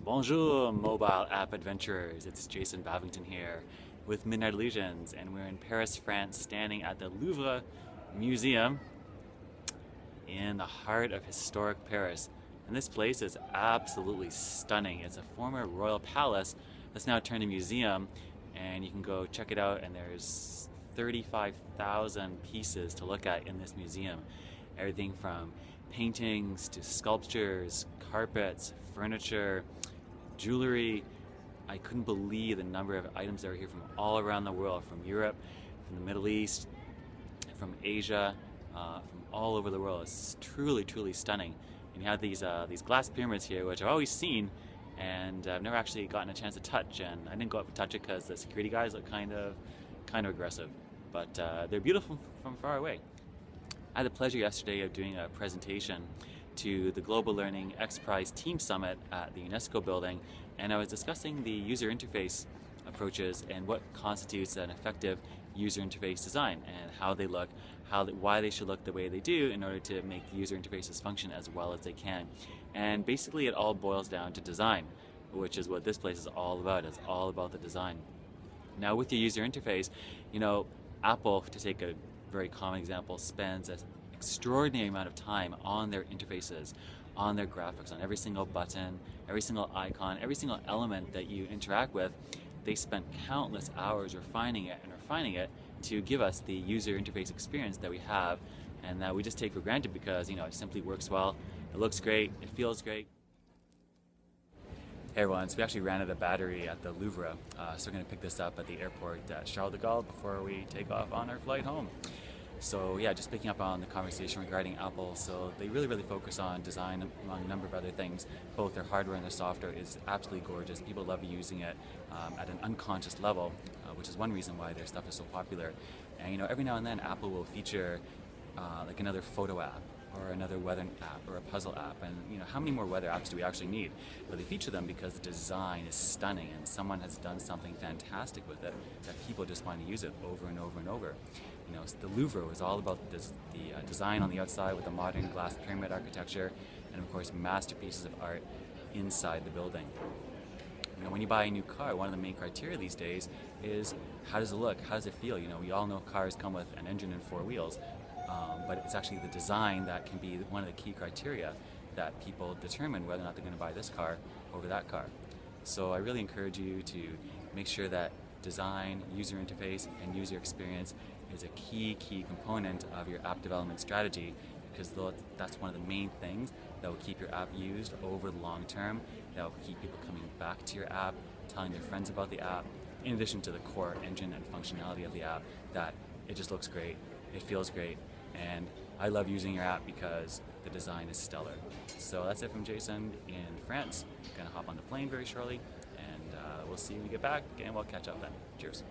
Bonjour, mobile app adventurers. It's Jason Bavington here with Midnight Illusions, and we're in Paris, France, standing at the Louvre Museum in the heart of historic Paris. And this place is absolutely stunning. It's a former royal palace that's now turned a museum, and you can go check it out. And there's 35,000 pieces to look at in this museum. Everything from paintings to sculptures, carpets, furniture, jewelry. I couldn't believe the number of items that are here from all around the world, from Europe, from the Middle East, from Asia, from all over the world. It's truly, truly stunning. And you have these glass pyramids here, which I've always seen, and I've never actually gotten a chance to touch. And I didn't go up and touch it because the security guys look kind of aggressive. But they're beautiful from far away. I had the pleasure yesterday of doing a presentation to the Global Learning X Prize Team Summit at the UNESCO building, and I was discussing the user interface approaches and what constitutes an effective user interface design and how they look, why they should look the way they do in order to make the user interfaces function as well as they can. And basically it all boils down to design, which is what this place is all about. It's all about the design. Now with your user interface, Apple, to take a very common example, spends an extraordinary amount of time on their interfaces, on their graphics, on every single button, every single icon, every single element that you interact with. They spent countless hours refining it to give us the user interface experience that we have and that we just take for granted because it simply works well, it looks great, it feels great. Hey everyone, so we actually ran out of battery at the Louvre, so we're going to pick this up at the airport at Charles de Gaulle before we take off on our flight home. So yeah, just picking up on the conversation regarding Apple, so they really focus on design among a number of other things. Both their hardware and their software is absolutely gorgeous. People love using it at an unconscious level, which is one reason why their stuff is so popular. And every now and then Apple will feature like another photo app or another weather app or a puzzle app, and how many more weather apps do we actually need? But they feature them because the design is stunning and someone has done something fantastic with it that people just want to use it over and over and over. The Louvre was all about the design on the outside with the modern glass pyramid architecture and of course masterpieces of art inside the building. When you buy a new car, one of the main criteria these days is how does it look, how does it feel? We all know cars come with an engine and 4 wheels, but it's actually the design that can be one of the key criteria that people determine whether or not they're going to buy this car over that car. So I really encourage you to make sure that design, user interface, and user experience is a key component of your app development strategy, because that's one of the main things that will keep your app used over the long term, that will keep people coming back to your app, telling their friends about the app, in addition to the core engine and functionality of the app, that it just looks great, it feels great, and I love using your app because the design is stellar. So that's it from Jason in France. I'm gonna hop on the plane very shortly, and we'll see you when we get back, and we'll catch up then. Cheers.